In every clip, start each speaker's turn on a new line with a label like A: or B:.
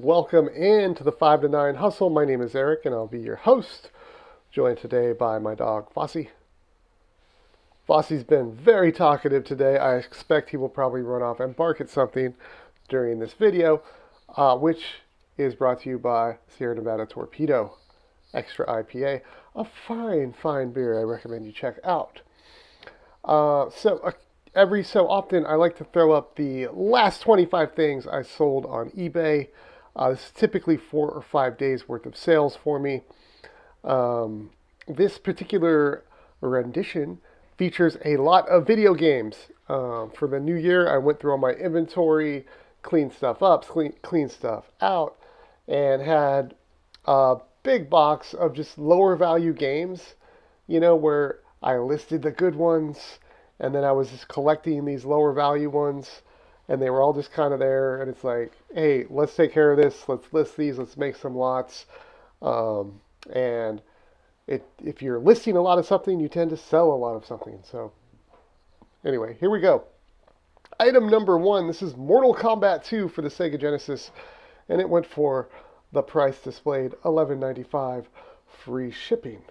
A: Welcome into the 5 to 9 Hustle. My name is Eric and I'll be your host, joined today by my dog Fossey. Fossy's been very talkative today. I expect he will probably run off and bark at something during this video, which is brought to you by Sierra Nevada Torpedo Extra IPA, a fine beer I recommend you check out. Every so often, I like to throw up the last 25 things I sold on eBay. This is typically 4 or 5 days worth of sales for me. This particular rendition features a lot of video games. For the new year, I went through all my inventory, cleaned stuff up, cleaned stuff out, and had a big box of just lower value games, where I listed the good ones, and then I was just collecting these lower value ones, and they were all just kind of there. And it's like, hey, let's take care of this. Let's list these. Let's make some lots. And if you're listing a lot of something, you tend to sell a lot of something. So anyway, here we go. Item number 1. This is Mortal Kombat 2 for the Sega Genesis, and it went for the price displayed, $11.95, free shipping.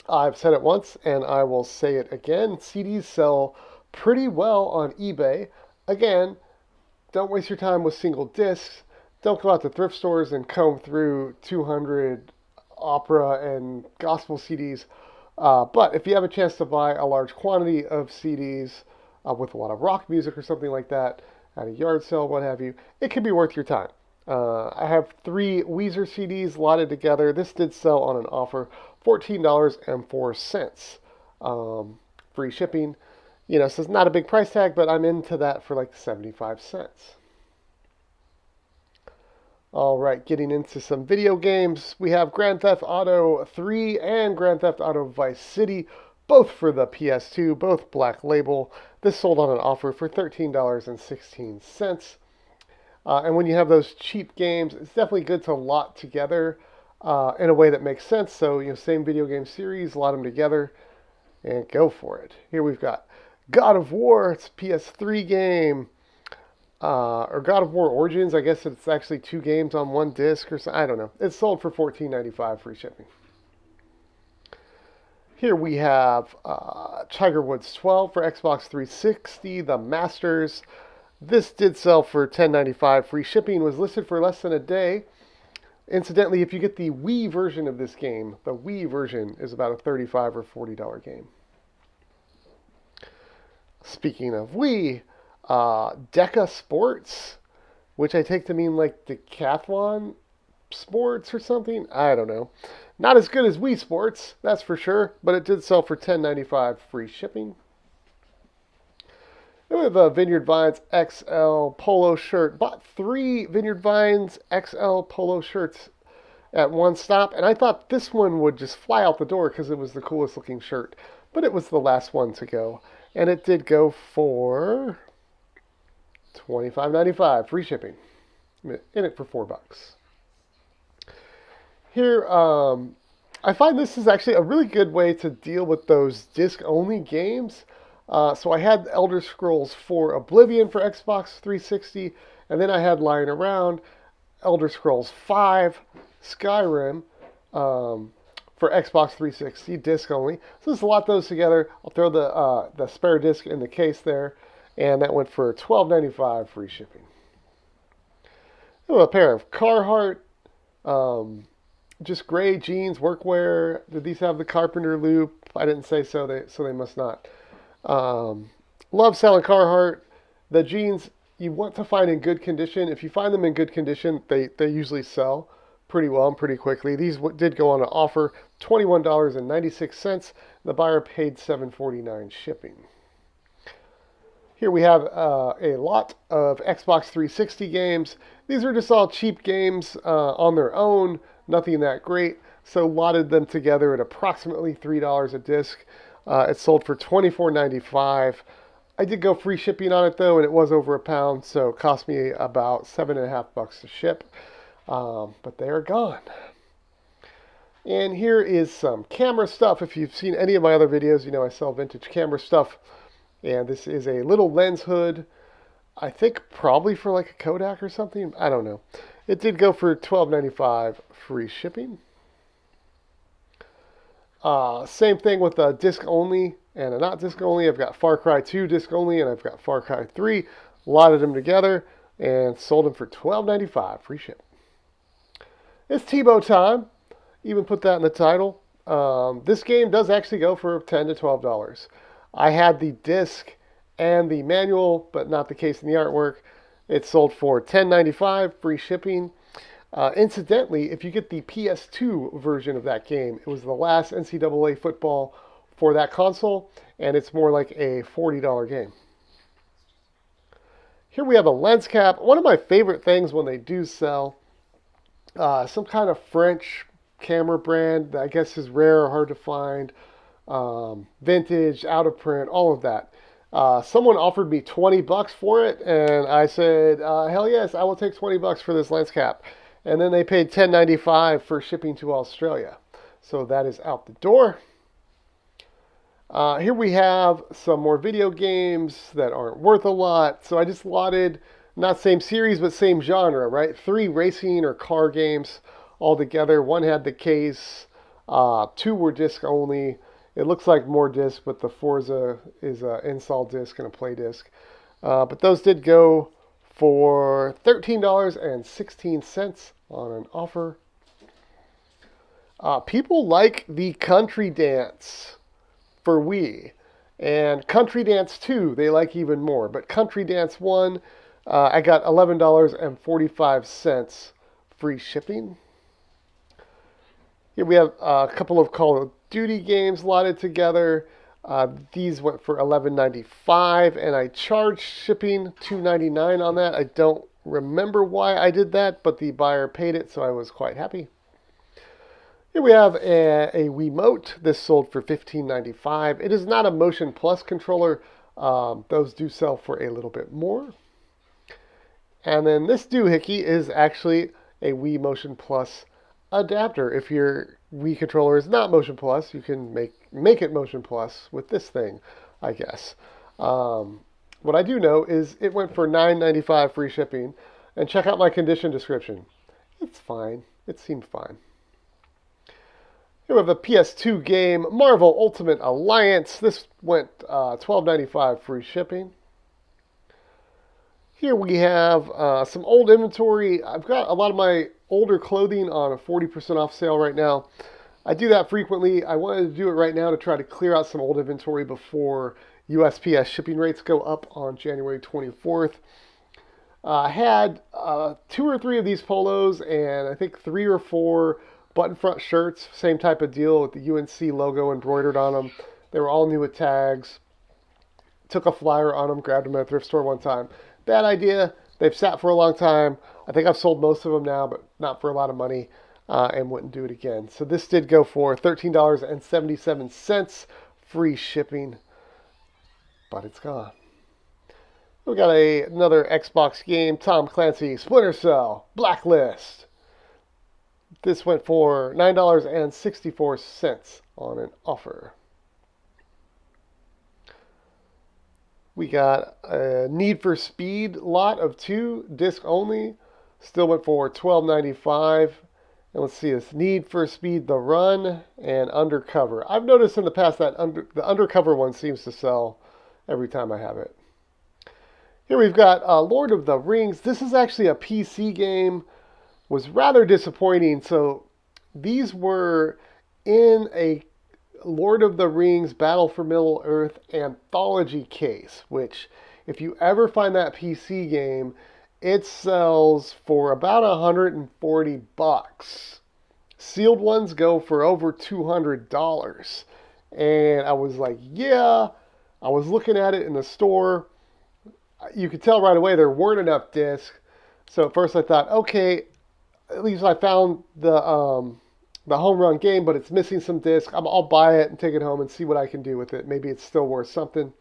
A: I've said it once, and I will say it again. CDs sell pretty well on eBay. Again, don't waste your time with single discs. Don't go out to thrift stores and comb through 200 opera and gospel CDs. But if you have a chance to buy a large quantity of CDs with a lot of rock music or something like that at a yard sale, what have you, it can be worth your time. I have 3 Weezer CDs lotted together. This did sell on an offer, $14.04. Free shipping. So it's not a big price tag, but I'm into that for like 75 cents. All right, getting into some video games. We have Grand Theft Auto 3 and Grand Theft Auto Vice City, both for the PS2, both Black Label. This sold on an offer for $13.16. And when you have those cheap games, it's definitely good to lot together in a way that makes sense. So, same video game series, lot them together and go for it. Here we've got God of War. It's a PS3 game. Or God of War Origins. I guess it's actually 2 games on 1 disc or something. I don't know. It's sold for $14.95, free shipping. Here we have Tiger Woods 12 for Xbox 360, the Masters. This did sell for $10.95. Free shipping. Was listed for less than a day. Incidentally, if you get the Wii version of this game, the Wii version is about a $35 or $40 game. Speaking of Wii, Deca Sports, which I take to mean like decathlon sports or something. I don't know. Not as good as Wii Sports, that's for sure, but it did sell for $10.95, free shipping. We have a Vineyard Vines XL polo shirt. Bought 3 Vineyard Vines XL polo shirts at one stop, and I thought this one would just fly out the door because it was the coolest looking shirt. But it was the last one to go, and it did go for $25.95, free shipping. In it for $4. Here, I find this is actually a really good way to deal with those disc-only games. So I had Elder Scrolls 4 Oblivion for Xbox 360, and then I had lying around Elder Scrolls 5 Skyrim for Xbox 360, disc only. So let's lot those together. I'll throw the spare disc in the case there, and that went for $12.95, free shipping. A pair of Carhartt, just gray jeans, workwear. Did these have the carpenter loop? I didn't say so, so they must not. Love selling Carhartt. The jeans you want to find in good condition. If you find them in good condition, they usually sell pretty well and pretty quickly. These did go on an offer, $21.96. The buyer paid $7.49 shipping. Here we have a lot of Xbox 360 games. These are just all cheap games on their own, nothing that great. So lotted them together at approximately $3 a disc. It sold for $24.95. I did go free shipping on it though, and it was over £1, so it cost me about $7.50 to ship. But they are gone. And here is some camera stuff. If you've seen any of my other videos, you know I sell vintage camera stuff. And this is a little lens hood I think probably for like a Kodak or something. I don't know. It did go for $12.95 free shipping. Same thing with a disc only and a not disc only. I've got Far Cry 2 disc only and I've got Far Cry 3. Lotted them together and sold them for $12.95 free ship. It's Tebow time. Even put that in the title. This game does actually go for $10 to $12. I had the disc and the manual, but not the case in the artwork. It sold for $10.95 free shipping. Incidentally, if you get the PS2 version of that game, it was the last NCAA football for that console, and it's more like a $40 game. Here we have a lens cap. One of my favorite things when they do sell some kind of French camera brand that I guess is rare or hard to find, vintage, out of print, all of that. Someone offered me $20 for it, and I said, hell yes, I will take $20 for this lens cap. And then they paid $10.95 for shipping to Australia. So that is out the door. Here we have some more video games that aren't worth a lot. So I just lotted, not same series, but same genre, right? 3 racing or car games all together. One had the case. 2 were disc only. It looks like more disc, but the Forza is an install disc and a play disc. But those did go for $13.16 on an offer. People like the Country Dance for Wii. And Country Dance 2, they like even more. But Country Dance 1, I got $11.45 free shipping. Here we have a couple of Call of Duty games lotted together. These went for $11.95, and I charged shipping $2.99 on that. I don't remember why I did that, but the buyer paid it, so I was quite happy. Here we have a Wiimote. This sold for $15.95. It is not a Motion Plus controller. Those do sell for a little bit more. And then this doohickey is actually a Wii Motion Plus adapter. If your Wii controller is not Motion Plus, you can make it Motion Plus with this thing, I guess. What I do know is it went for $9.95 free shipping. And check out my condition description. It's fine. It seemed fine. Here we have a PS2 game, Marvel Ultimate Alliance. This went $12.95 free shipping. Here we have some old inventory. I've got a lot of my older clothing on a 40% off sale right now. I do that frequently. I wanted to do it right now to try to clear out some old inventory before USPS shipping rates go up on January 24th. I had 2 or 3 of these polos and I think 3 or 4 button front shirts, same type of deal with the UNC logo embroidered on them. They were all new with tags. Took a flyer on them, grabbed them at a thrift store one time. Bad idea. They've sat for a long time. I think I've sold most of them now, but not for a lot of money, and wouldn't do it again. So this did go for $13.77 free shipping, but it's gone. We got another Xbox game, Tom Clancy Splinter Cell Blacklist. This went for $9.64 on an offer. We got a Need for Speed lot of 2, disc only. Still went for $12.95. And let's see this. Need for Speed The Run and Undercover. I've noticed in the past that the Undercover one seems to sell every time I have it. Here we've got Lord of the Rings. This is actually a PC game. Was rather disappointing. So these were in a Lord of the Rings Battle for Middle-earth anthology case, which if you ever find that PC game, it sells for about $140. Sealed ones go for over $200. And I was like, yeah. I was looking at it in the store. You could tell right away there weren't enough discs. So at first I thought, okay, at least I found the home run game, but it's missing some discs. I'll buy it and take it home and see what I can do with it. Maybe it's still worth something.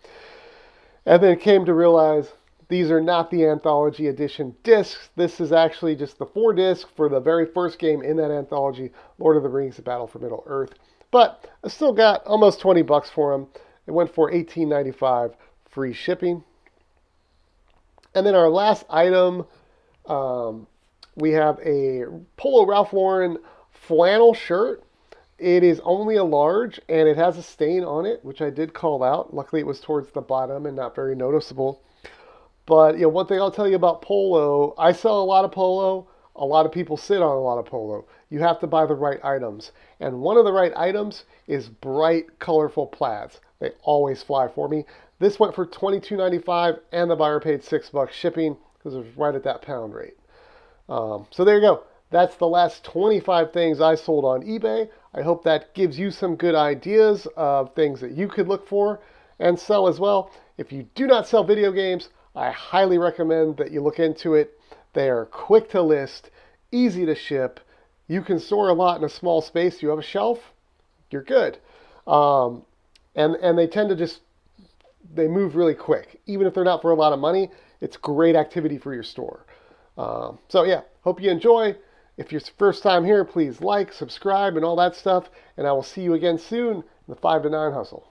A: And then came to realize these are not the anthology edition discs. This is actually just the 4 disc for the very first game in that anthology, Lord of the Rings: The Battle for Middle-earth. But I still got almost $20 for them. It went for $18.95 free shipping. And then our last item, um, we have a Polo Ralph Lauren flannel shirt. It is only a large and it has a stain on it, which I did call out. Luckily, it was towards the bottom and not very noticeable. But one thing I'll tell you about polo, I sell a lot of polo. A lot of people sit on a lot of polo. You have to buy the right items. And one of the right items is bright, colorful plaids. They always fly for me. This went for $22.95 and the buyer paid $6 shipping because it was right at that pound rate. So there you go. That's the last 25 things I sold on eBay. I hope that gives you some good ideas of things that you could look for and sell as well. If you do not sell video games, I highly recommend that you look into it. They are quick to list, easy to ship. You can store a lot in a small space. You have a shelf, you're good. Um, and they tend to they move really quick. Even if they're not for a lot of money, it's great activity for your store. So yeah, hope you enjoy. If you're first time here, please like, subscribe, and all that stuff. And I will see you again soon in the 5 to 9 hustle.